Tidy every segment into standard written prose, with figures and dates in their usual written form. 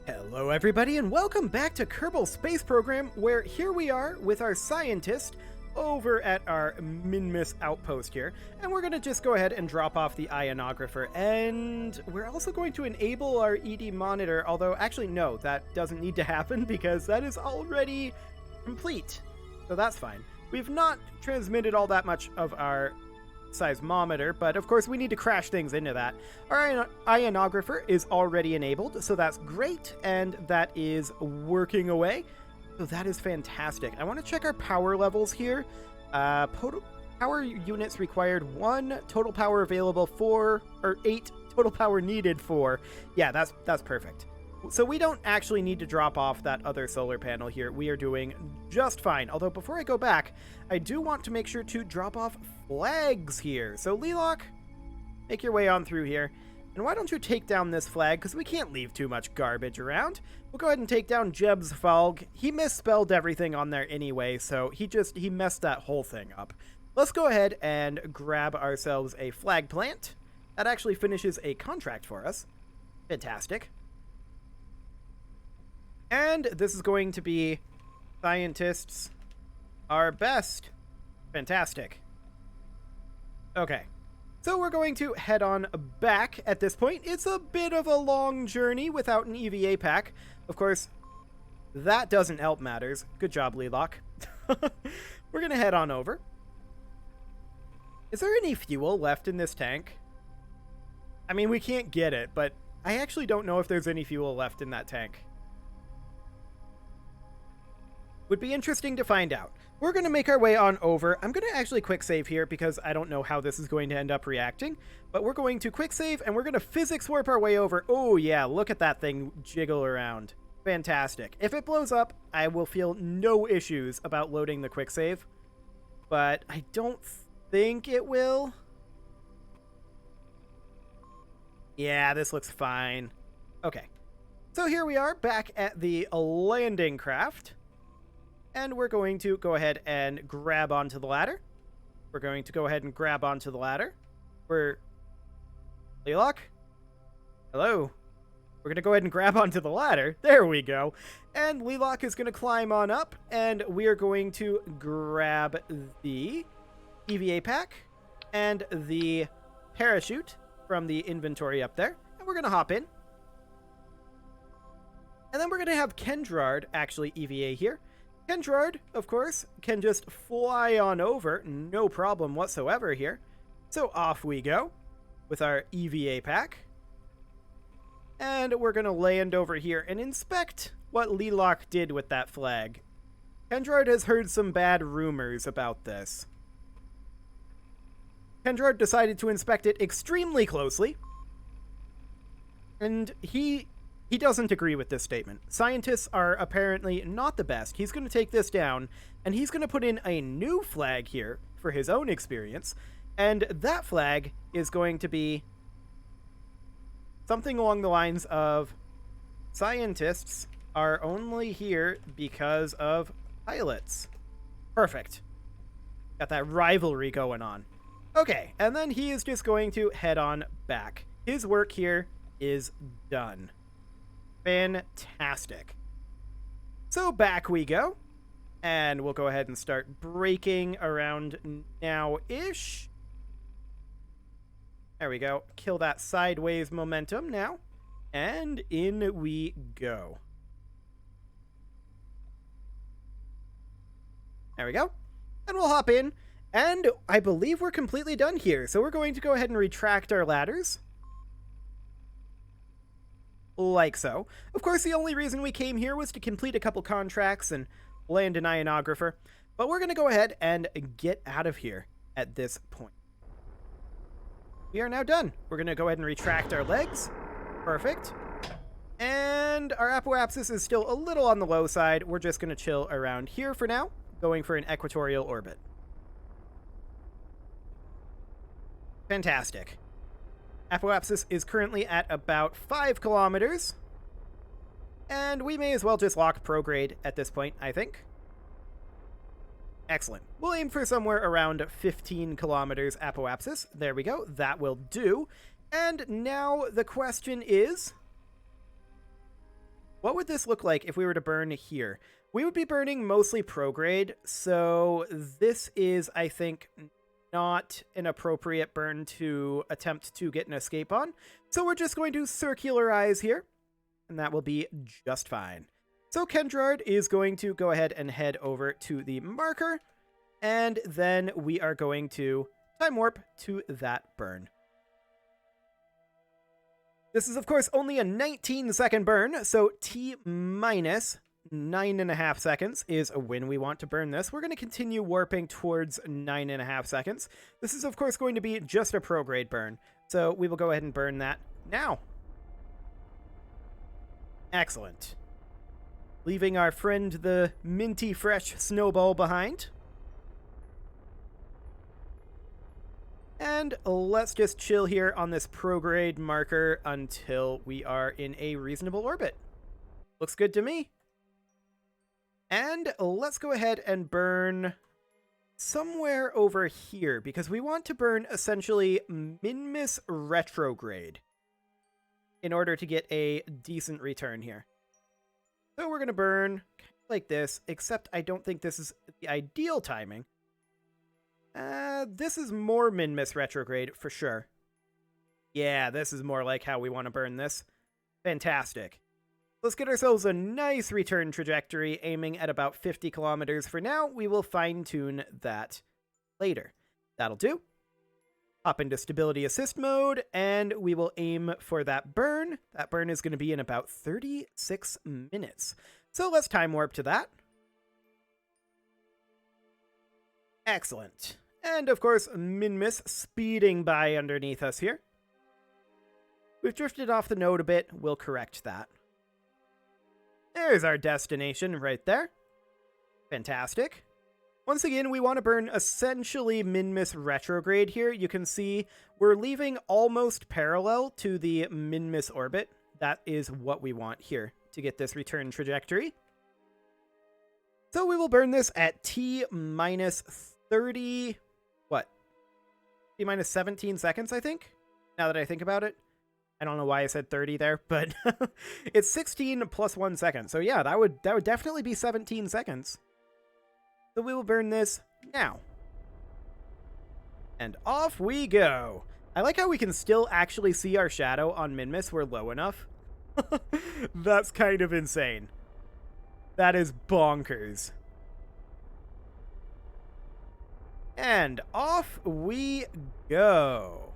Hello everybody and welcome back to Kerbal Space Program, where here we are with our scientist over at our Minmus outpost here, and we're going to just go ahead and drop off the ionographer, and we're also going to enable our ED monitor, although actually no, that doesn't need to happen because that is already complete, so that's fine. We've not transmitted all that much of our seismometer, but of course we need to crash things into that. Our ionographer is already enabled, so that's great, and that is working away, so that is fantastic. I want to check our power levels here. Power units required 1, total power available 4, or 8, total power needed 4. Yeah, that's perfect. So we don't actually need to drop off that other solar panel here. We are doing just fine. Although before I go back, I do want to make sure to drop off flags here. So Lelock, make your way on through here. And why don't you take down this flag, because we can't leave too much garbage around. We'll go ahead and take down Jeb's Falg. He misspelled everything on there anyway, so he messed that whole thing up. Let's go ahead and grab ourselves a flag plant. That actually finishes a contract for us. Fantastic. And this is going to be scientists are best. Fantastic. Okay. So we're going to head on back at this point. It's a bit of a long journey without an EVA pack. Of course, that doesn't help matters. Good job, Lelock. We're going to head on over. Is there any fuel left in this tank? I mean, we can't get it, but I actually don't know if there's any fuel left in that tank. Would be interesting to find out. We're going to make our way on over. I'm going to actually quick save here because I don't know how this is going to end up reacting. But we're going to quick save and we're going to physics warp our way over. Oh yeah, look at that thing jiggle around. Fantastic. If it blows up, I will feel no issues about loading the quick save. But I don't think it will. Yeah, this looks fine. Okay. So here we are back at the landing craft. And we're going to go ahead and grab onto the ladder. We're going to go ahead and grab onto the ladder. Lelock? Hello? We're going to go ahead and grab onto the ladder. There we go. And Lelock is going to climb on up. And we are going to grab the EVA pack and the parachute from the inventory up there. And we're going to hop in. And then we're going to have Kendrard actually EVA here. Kendrard, of course, can just fly on over, no problem whatsoever here. So off we go with our EVA pack. And we're going to land over here and inspect what Lelock did with that flag. Kendrard has heard some bad rumors about this. Kendrard decided to inspect it extremely closely. And he doesn't agree with this statement. Scientists are apparently not the best. He's going to take this down, and he's going to put in a new flag here for his own experience, and that flag is going to be something along the lines of, scientists are only here because of pilots. Perfect. Got that rivalry going on. Okay, and then he is just going to head on back. His work here is done. Fantastic. So back we go. And we'll go ahead and start braking around now-ish. There we go. Kill that sideways momentum now. And in we go. There we go. And we'll hop in. And I believe we're completely done here. So we're going to go ahead and retract our ladders. Like so. Of course, the only reason we came here was to complete a couple contracts and land an ionographer, but we're going to go ahead and get out of here at this point. We are now done. We're going to go ahead and retract our legs. Perfect. And our apoapsis is still a little on the low side. We're just going to chill around here for now, going for an equatorial orbit. Fantastic. Apoapsis is currently at about 5 kilometers. And we may as well just lock prograde at this point, I think. Excellent. We'll aim for somewhere around 15 kilometers apoapsis. There we go. That will do. And now the question is, what would this look like if we were to burn here? We would be burning mostly prograde, so this is, I think, not an appropriate burn to attempt to get an escape on. So we're just going to circularize here, and that will be just fine. So Kendrard is going to go ahead and head over to the marker, and then we are going to time warp to that burn. This is, of course, only a 19-second burn, so T minus 9.5 seconds is when we want to burn this. We're going to continue warping towards 9.5 seconds. This is, of course, going to be just a prograde burn, so we will go ahead and burn that now. Excellent. Leaving our friend the minty fresh snowball behind. And let's just chill here on this prograde marker until we are in a reasonable orbit. Looks good to me. And let's go ahead and burn somewhere over here, because we want to burn essentially Minmus retrograde in order to get a decent return here. So we're going to burn like this, except I don't think this is the ideal timing. This is more Minmus retrograde for sure. Yeah, this is more like how we want to burn this. Fantastic. Let's get ourselves a nice return trajectory, aiming at about 50 kilometers for now. We will fine-tune that later. That'll do. Hop into stability assist mode, and we will aim for that burn. That burn is going to be in about 36 minutes. So let's time warp to that. Excellent. And of course, Minmus speeding by underneath us here. We've drifted off the node a bit. We'll correct that. There's our destination right there. Fantastic. Once again, we want to burn essentially Minmus retrograde here. You can see we're leaving almost parallel to the Minmus orbit. That is what we want here to get this return trajectory. So we will burn this at T minus 30... what? T minus 17 seconds, I think? Now that I think about it. I don't know why I said 30 there, but it's 16 plus 1 second. So yeah, that would definitely be 17 seconds. So we will burn this now. And off we go. I like how we can still actually see our shadow on Minmus. We're low enough. That's kind of insane. That is bonkers. And off we go.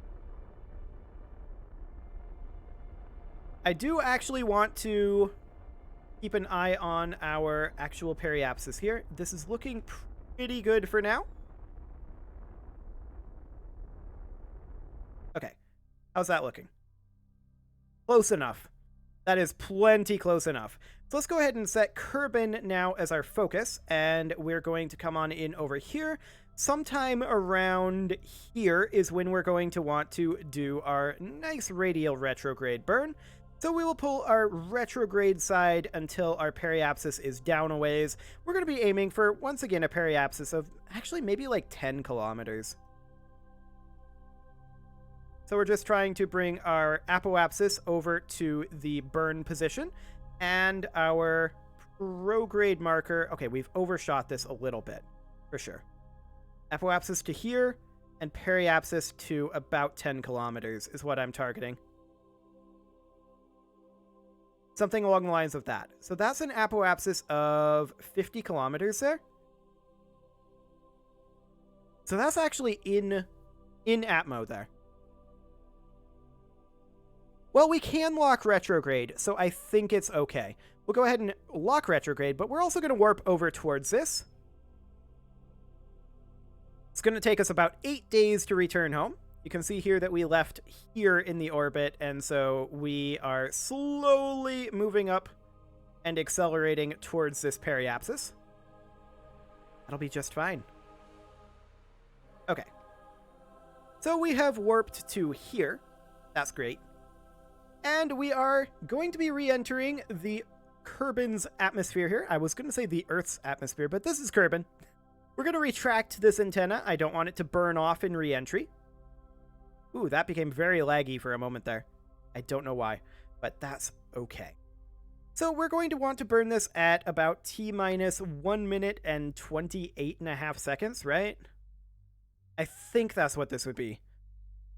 I do actually want to keep an eye on our actual periapsis here. This is looking pretty good for now. Okay. How's that looking? Close enough. That is plenty close enough. So let's go ahead and set Kerbal now as our focus, and we're going to come on in over here. Sometime around here is when we're going to want to do our nice radial retrograde burn. So we will pull our retrograde side until our periapsis is down a ways. We're going to be aiming for, once again, a periapsis of actually maybe like 10 kilometers. So we're just trying to bring our apoapsis over to the burn position, and our prograde marker. Okay, we've overshot this a little bit, for sure. Apoapsis to here, and periapsis to about 10 kilometers is what I'm targeting. Something along the lines of that. So that's an apoapsis of 50 kilometers there. So that's actually in Atmo there. Well, we can lock retrograde, so I think it's okay. We'll go ahead and lock retrograde, but we're also going to warp over towards this. It's going to take us about 8 days to return home. You can see here that we left here in the orbit, and so we are slowly moving up and accelerating towards this periapsis. That'll be just fine. Okay. So we have warped to here. That's great. And we are going to be re-entering the Kerbal's atmosphere here. I was going to say the Earth's atmosphere, but this is Kerbal. We're going to retract this antenna. I don't want it to burn off in re-entry. Ooh, that became very laggy for a moment there. I don't know why, but that's okay. So we're going to want to burn this at about T minus 1 minute and 28.5 seconds, right? I think that's what this would be.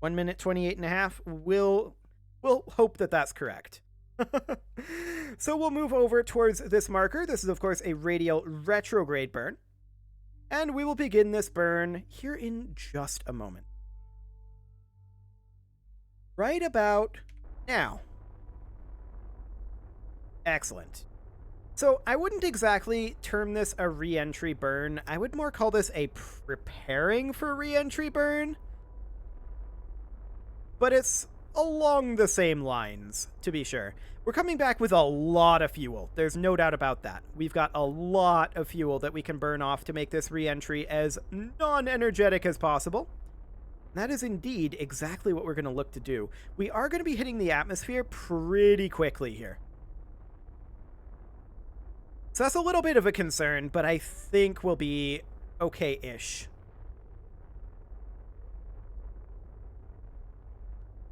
1 minute, 28.5. We'll hope that that's correct. So we'll move over towards this marker. This is, of course, a radial retrograde burn. And we will begin this burn here in just a moment. Right about now. Excellent. So I wouldn't exactly term this a re-entry burn. I would more call this a preparing for re-entry burn. But it's along the same lines, to be sure. We're coming back with a lot of fuel. There's no doubt about that. We've got a lot of fuel that we can burn off to make this re-entry as non-energetic as possible. That is indeed exactly what we're going to look to do. We are going to be hitting the atmosphere pretty quickly here. So that's a little bit of a concern, but I think we'll be okay-ish.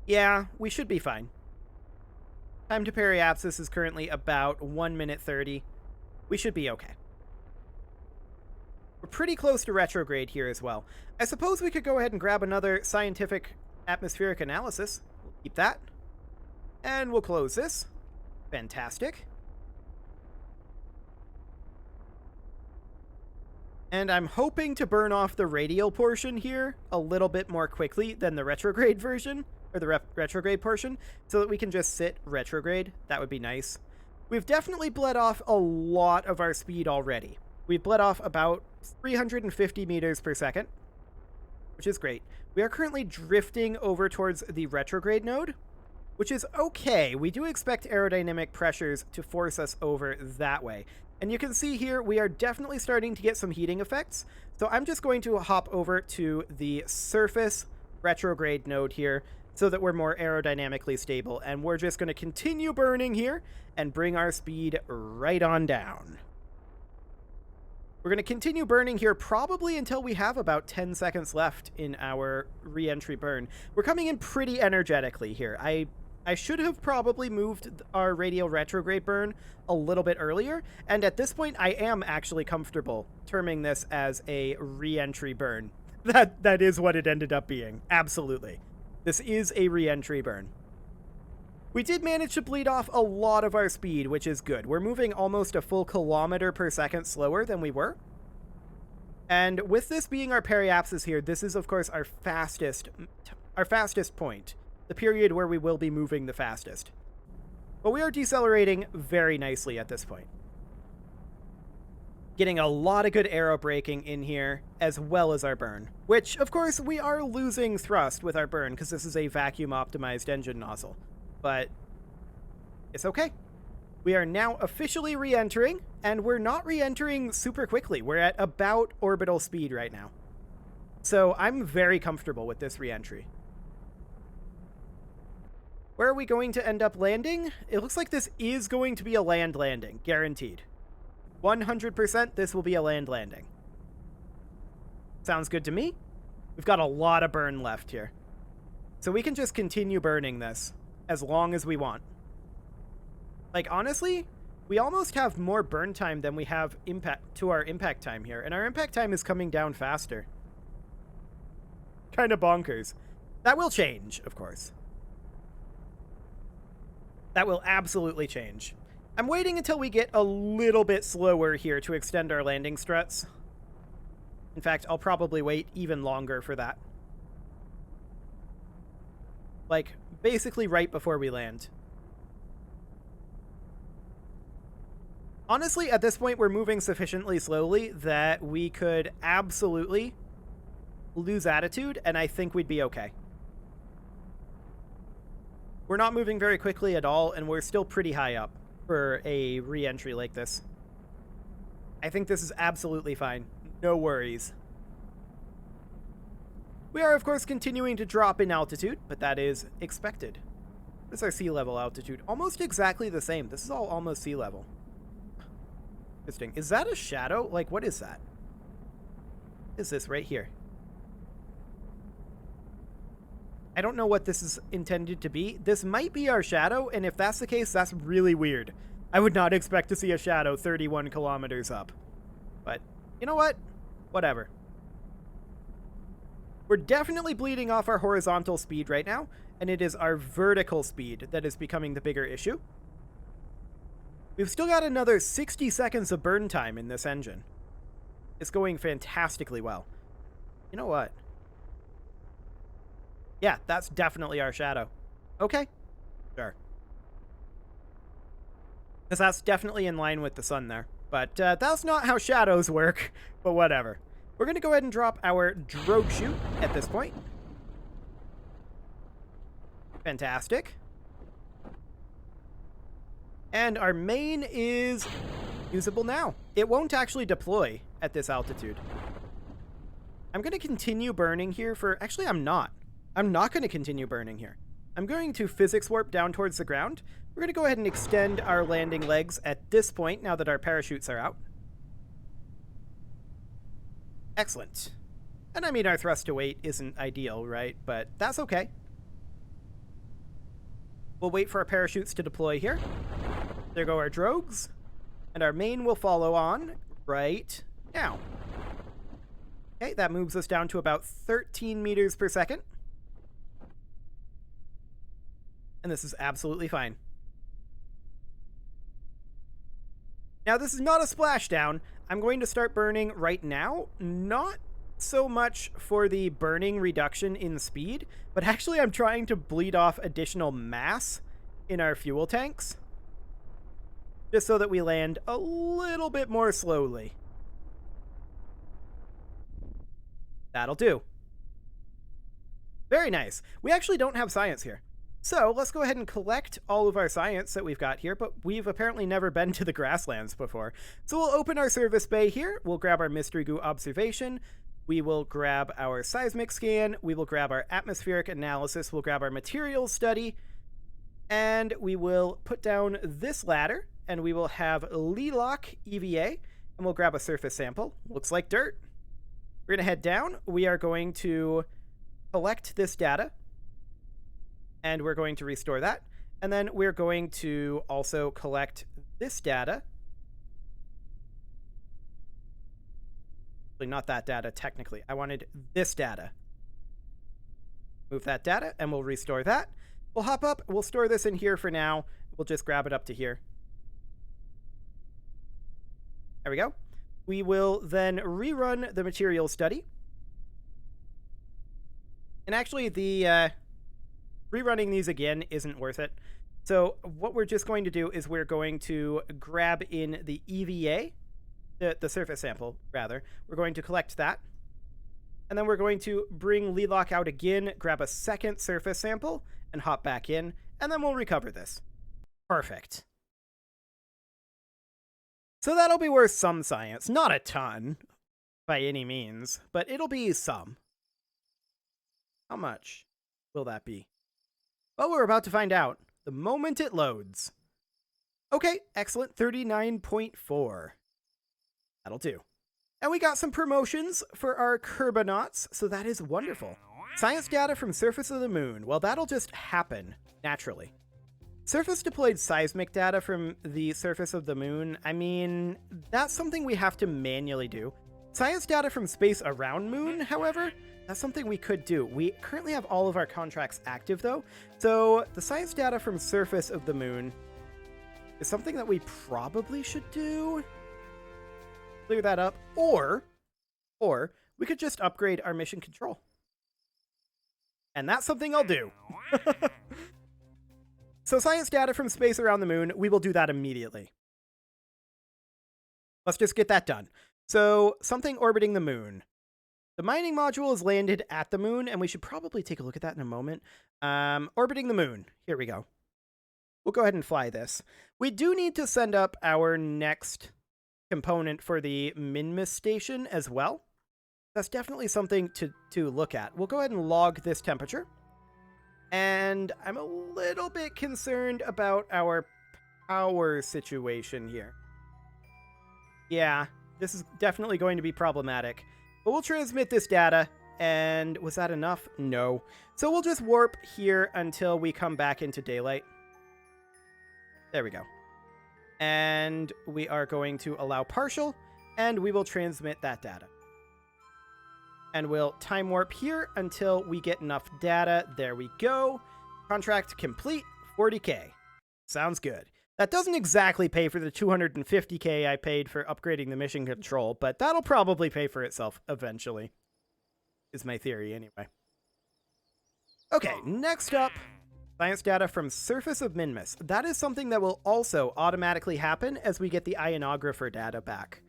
Yeah, we should be fine. Time to periapsis is currently about 1 minute 30. We should be okay. We're pretty close to retrograde here as well. I suppose we could go ahead and grab another scientific atmospheric analysis. We'll keep that. And we'll close this. Fantastic. And I'm hoping to burn off the radial portion here a little bit more quickly than the retrograde version, or the retrograde portion, so that we can just sit retrograde. That would be nice. We've definitely bled off a lot of our speed already. We've bled off about 350 meters per second, which is great. We are currently drifting over towards the retrograde node, which is okay. We do expect aerodynamic pressures to force us over that way. And you can see here, we are definitely starting to get some heating effects. So I'm just going to hop over to the surface retrograde node here so that we're more aerodynamically stable. And we're just going to continue burning here and bring our speed right on down. We're going to continue burning here probably until we have about 10 seconds left in our re-entry burn. We're coming in pretty energetically here. I should have probably moved our radial retrograde burn a little bit earlier, and at this point I am actually comfortable terming this as a re-entry burn. That is what it ended up being. Absolutely. This is a re-entry burn. We did manage to bleed off a lot of our speed, which is good. We're moving almost a full kilometer per second slower than we were. And with this being our periapsis here, this is of course our fastest point. The period where we will be moving the fastest. But we are decelerating very nicely at this point. Getting a lot of good aero braking in here, as well as our burn. Which, of course, we are losing thrust with our burn, because this is a vacuum-optimized engine nozzle. But it's okay. We are now officially re-entering, and we're not re-entering super quickly. We're at about orbital speed right now. So I'm very comfortable with this re-entry. Where are we going to end up landing? It looks like this is going to be a land landing, guaranteed. 100% this will be a land landing. Sounds good to me. We've got a lot of burn left here. So we can just continue burning this as long as we want. Like, honestly, we almost have more burn time than we have our impact time here, and our impact time is coming down faster. Kind of bonkers. That will change, of course. That will absolutely change. I'm waiting until we get a little bit slower here to extend our landing struts. In fact, I'll probably wait even longer for that. Like, basically right before we land. Honestly, at this point, we're moving sufficiently slowly that we could absolutely lose attitude, and I think we'd be okay. We're not moving very quickly at all, and we're still pretty high up for a re-entry like this. I think this is absolutely fine. No worries. We are, of course, continuing to drop in altitude, but that is expected. This is our sea level altitude. Almost exactly the same. This is all almost sea level. Interesting. Is that a shadow? Like, what is that? What is this right here? I don't know what this is intended to be. This might be our shadow, and if that's the case, that's really weird. I would not expect to see a shadow 31 kilometers up. But, you know what? Whatever. We're definitely bleeding off our horizontal speed right now, and it is our vertical speed that is becoming the bigger issue. We've still got another 60 seconds of burn time in this engine. It's going fantastically well. You know what? Yeah, that's definitely our shadow. Okay. Sure. Because that's definitely in line with the sun there. But that's not how shadows work, but whatever. We're going to go ahead and drop our drogue chute at this point. Fantastic. And our main is usable now. It won't actually deploy at this altitude. I'm going to continue burning here for... Actually, I'm not. I'm not going to continue burning here. I'm going to physics warp down towards the ground. We're going to go ahead and extend our landing legs at this point, now that our parachutes are out. Excellent. And I mean, our thrust to weight isn't ideal, right? But that's okay. We'll wait for our parachutes to deploy here. There go our drogues. And our main will follow on right now. Okay, that moves us down to about 13 meters per second. And this is absolutely fine. Now, this is not a splashdown. I'm going to start burning right now. Not so much for the burning reduction in speed, but actually I'm trying to bleed off additional mass in our fuel tanks. Just so that we land a little bit more slowly. That'll do. Very nice. We actually don't have science here. So let's go ahead and collect all of our science that we've got here, but we've apparently never been to the grasslands before. So we'll open our service bay here. We'll grab our mystery goo observation. We will grab our seismic scan. We will grab our atmospheric analysis. We'll grab our materials study. And we will put down this ladder, and we will have LELOC EVA, and we'll grab a surface sample. Looks like dirt. We're going to head down. We are going to collect this data. And we're going to restore that. And then we're going to also collect this data. Actually, not that data, technically. I wanted this data. Move that data, and we'll restore that. We'll hop up. We'll store this in here for now. We'll just grab it up to here. There we go. We will then rerun the material study. And actually, the... rerunning these again isn't worth it. So what we're just going to do is we're going to grab in the EVA, the surface sample, rather. We're going to collect that. And then we're going to bring LELOC out again, grab a second surface sample, and hop back in. And then we'll recover this. Perfect. So that'll be worth some science. Not a ton, by any means, but it'll be some. How much will that be? Well, we're about to find out the moment it loads. Okay, excellent. 39.4. That'll do. And we got some promotions for our Kerbonauts, so that is wonderful. Science data from surface of the moon. Well, that'll just happen naturally. Surface deployed seismic data from the surface of the moon. I mean, that's something we have to manually do. Science data from space around moon, however, that's something we could do. We currently have all of our contracts active, though. So the science data from surface of the moon is something that we probably should do. Clear that up. Or we could just upgrade our mission control. And that's something I'll do. So science data from space around the moon, we will do that immediately. Let's just get that done. So something orbiting the moon. The mining module is landed at the moon, and we should probably take a look at that in a moment. Orbiting the moon. Here we go. We'll go ahead and fly this. We do need to send up our next component for the Minmus station as well. That's definitely something to look at. We'll go ahead and log this temperature. And I'm a little bit concerned about our power situation here. Yeah, this is definitely going to be problematic. But we'll transmit this data, and was that enough? No. So we'll just warp here until we come back into daylight. There we go. And we are going to allow partial, and we will transmit that data. And we'll time warp here until we get enough data. There we go. Contract complete, 40K. Sounds good. That doesn't exactly pay for the 250K I paid for upgrading the mission control, but that'll probably pay for itself eventually, is my theory anyway. Okay, next up, science data from surface of Minmus. That is something that will also automatically happen as we get the ionographer data back.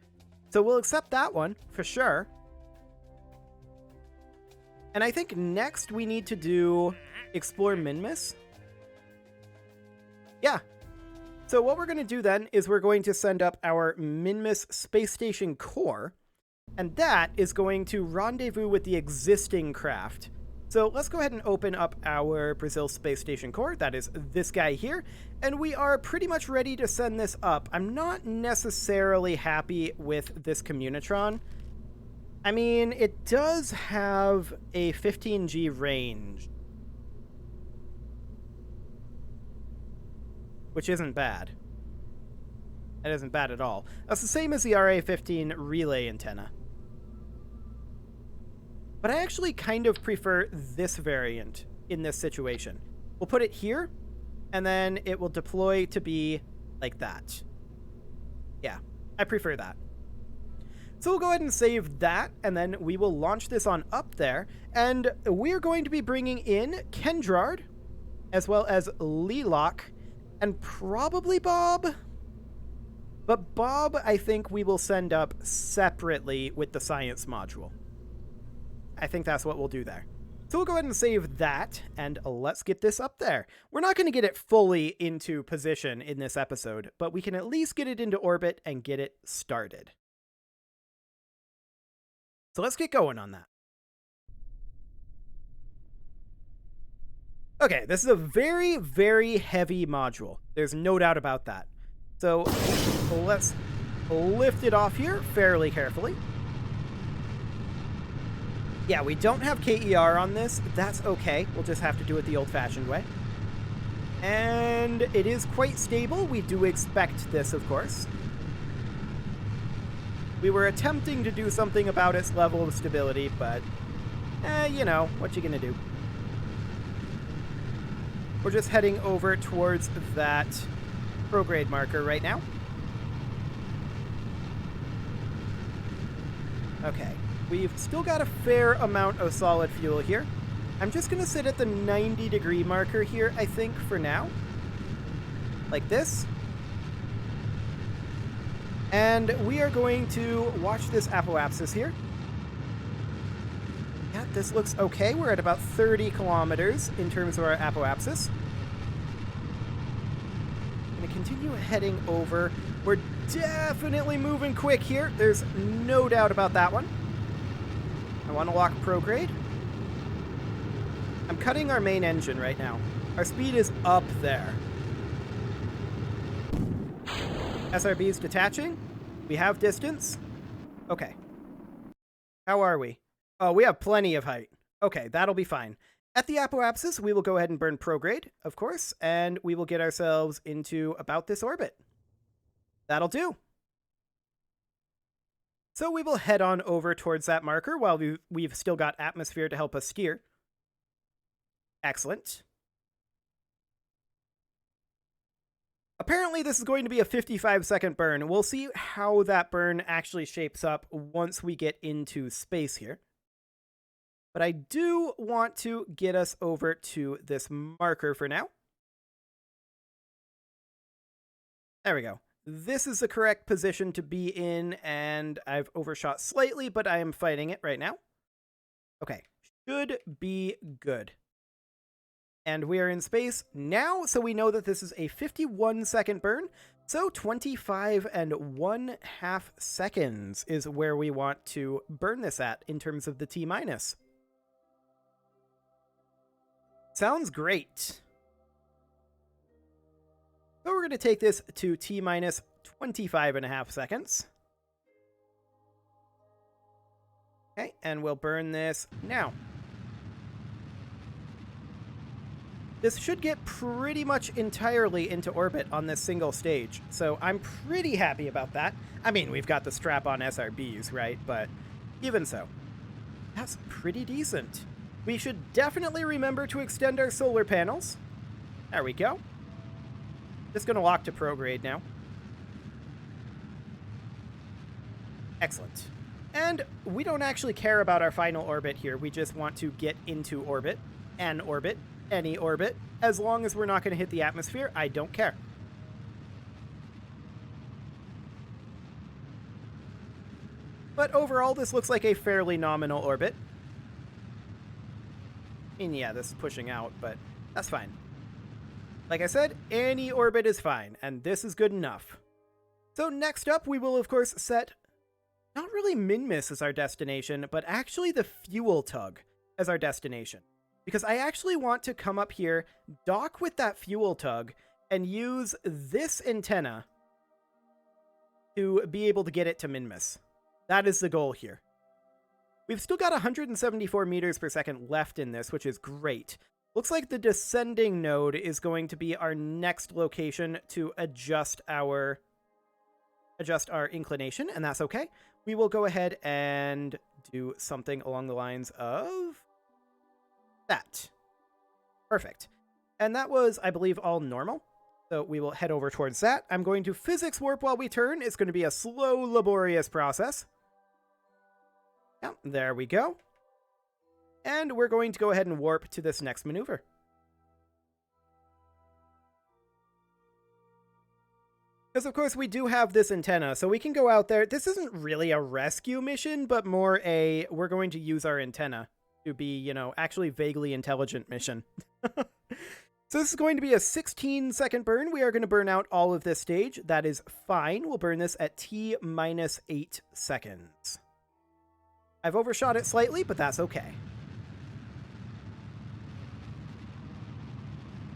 So we'll accept that one, for sure. And I think next we need to do explore Minmus. Yeah. So what we're going to do then is we're going to send up our Minmus space station core, and that is going to rendezvous with the existing craft. So let's go ahead and open up our Brazil space station core. That is this guy here, and we are pretty much ready to send this up. I'm not necessarily happy with this Communitron. I mean, it does have a 15G range, which isn't bad. That isn't bad at all. That's the same as the RA-15 relay antenna. But I actually kind of prefer this variant in this situation. We'll put it here, and then it will deploy to be like that. Yeah, I prefer that. So we'll go ahead and save that, and then we will launch this on up there. And we're going to be bringing in Kendrard, as well as Lelock, and probably Bob. But Bob, I think we will send up separately with the science module. I think that's what we'll do there. So we'll go ahead and save that, and let's get this up there. We're not going to get it fully into position in this episode, but we can at least get it into orbit and get it started. So let's get going on that. Okay, this is a very, very heavy module. There's no doubt about that. So let's lift it off here fairly carefully. Yeah, we don't have KER on this. That's okay. We'll just have to do it the old-fashioned way. And it is quite stable. We do expect this, of course. We were attempting to do something about its level of stability, but, you know, what you gonna do? We're just heading over towards that prograde marker right now. Okay. We've still got a fair amount of solid fuel here. I'm just going to sit at the 90-degree marker here, I think, for now. Like this. And we are going to watch this apoapsis here. Yeah, this looks okay. We're at about 30 kilometers in terms of our apoapsis. Going to continue heading over. We're definitely moving quick here. There's no doubt about that one. I want to lock prograde. I'm cutting our main engine right now. Our speed is up there. SRB is detaching. We have distance. Okay. How are we? Oh, we have plenty of height. Okay, that'll be fine. At the apoapsis, we will go ahead and burn prograde, of course, and we will get ourselves into about this orbit. That'll do. So we will head on over towards that marker while we've still got atmosphere to help us steer. Excellent. Apparently this is going to be a 55-second burn. We'll see how that burn actually shapes up once we get into space here. But I do want to get us over to this marker for now. There we go. This is the correct position to be in, and I've overshot slightly, but I am fighting it right now. Okay, should be good. And we are in space now, so we know that this is a 51-second burn. So 25.5 seconds is where we want to burn this at in terms of the T-. Sounds great. So we're going to take this to T-minus 25.5 seconds. Okay, and we'll burn this now. this should get pretty much entirely into orbit on this single stage, so I'm pretty happy about that. I mean, we've got the strap-on SRBs, right? But even so, that's pretty decent. We should definitely remember to extend our solar panels. There we go. Just going to lock to prograde now. Excellent. And we don't actually care about our final orbit here. We just want to get into orbit, an orbit, any orbit. As long as we're not going to hit the atmosphere, I don't care. But overall, this looks like a fairly nominal orbit. And yeah, this is pushing out, but that's fine. Like I said, any orbit is fine, and this is good enough. So next up, we will of course set not really Minmus as our destination, but actually the fuel tug as our destination. Because I actually want to come up here, dock with that fuel tug, and use this antenna to be able to get it to Minmus. That is the goal here. We've still got 174 meters per second left in this, which is great. Looks like the descending node is going to be our next location to adjust our inclination, and that's okay. We will go ahead and do something along the lines of that. Perfect. And that was, I believe, all normal. So we will head over towards that. I'm going to physics warp while we turn. It's going to be a slow, laborious process. Yep, there we go. And we're going to go ahead and warp to this next maneuver. Because, of course, we do have this antenna, so we can go out there. This isn't really a rescue mission, but more a, we're going to use our antenna to be, you know, actually vaguely intelligent mission. So this is going to be a 16-second burn. We are going to burn out all of this stage. That is fine. We'll burn this at T minus 8 seconds. I've overshot it slightly, but that's okay.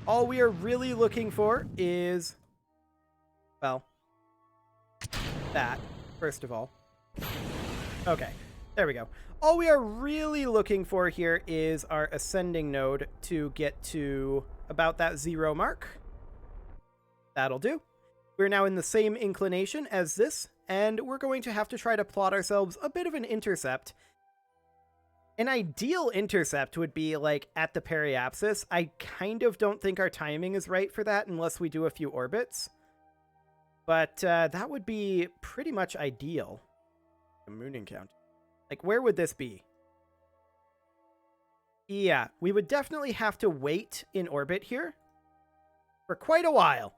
All we are really looking for is, well, that, first of all. Okay, there we go. All we are really looking for here is our ascending node to get to about that 0 mark. That'll do. We're now in the same inclination as this, and we're going to have to try to plot ourselves a bit of an intercept. An ideal intercept would be, like, at the periapsis. I kind of don't think our timing is right for that unless we do a few orbits. But that would be pretty much ideal. The moon encounter. Like, where would this be? Yeah, we would definitely have to wait in orbit here for quite a while.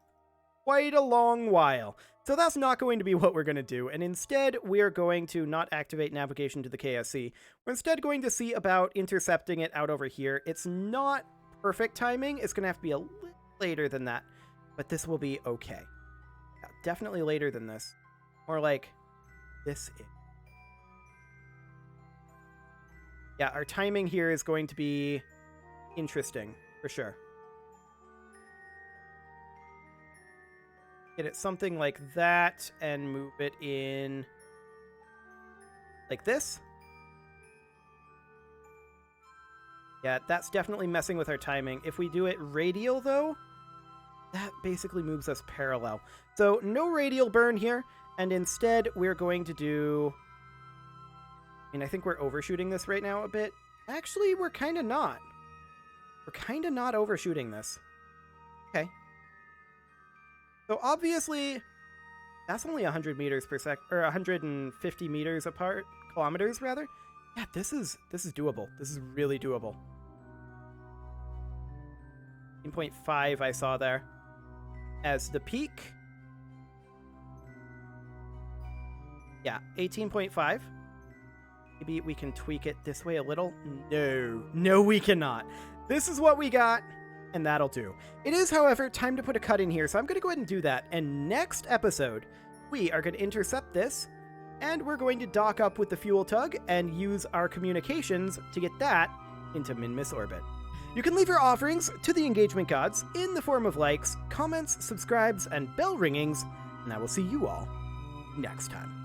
Quite a long while. So that's not going to be what we're going to do. And instead, we are going to not activate navigation to the KSC. We're instead going to see about intercepting it out over here. It's not perfect timing. It's going to have to be a little later than that. But this will be okay. Yeah, definitely later than this. More like this is. Yeah, our timing here is going to be interesting, for sure. Get it something like that, and move it in like this. Yeah, that's definitely messing with our timing. If we do it radial, though, that basically moves us parallel. So no radial burn here, and instead we're going to do... I mean, I think we're overshooting this right now a bit. Actually, we're kind of not. We're kind of not overshooting this. Okay. So obviously, that's only 100 meters per sec, or 150 meters apart, kilometers rather. Yeah, this is doable. This is really doable. 18.5 I saw there as the peak. Yeah, 18.5. Maybe we can tweak it this way a little. No, we cannot. This is what we got, and that'll do. It is, however, time to put a cut in here, so I'm going to go ahead and do that. And next episode, we are going to intercept this, and we're going to dock up with the fuel tug and use our communications to get that into Minmus orbit. You can leave your offerings to the engagement gods in the form of likes, comments, subscribes, and bell ringings, and I will see you all next time.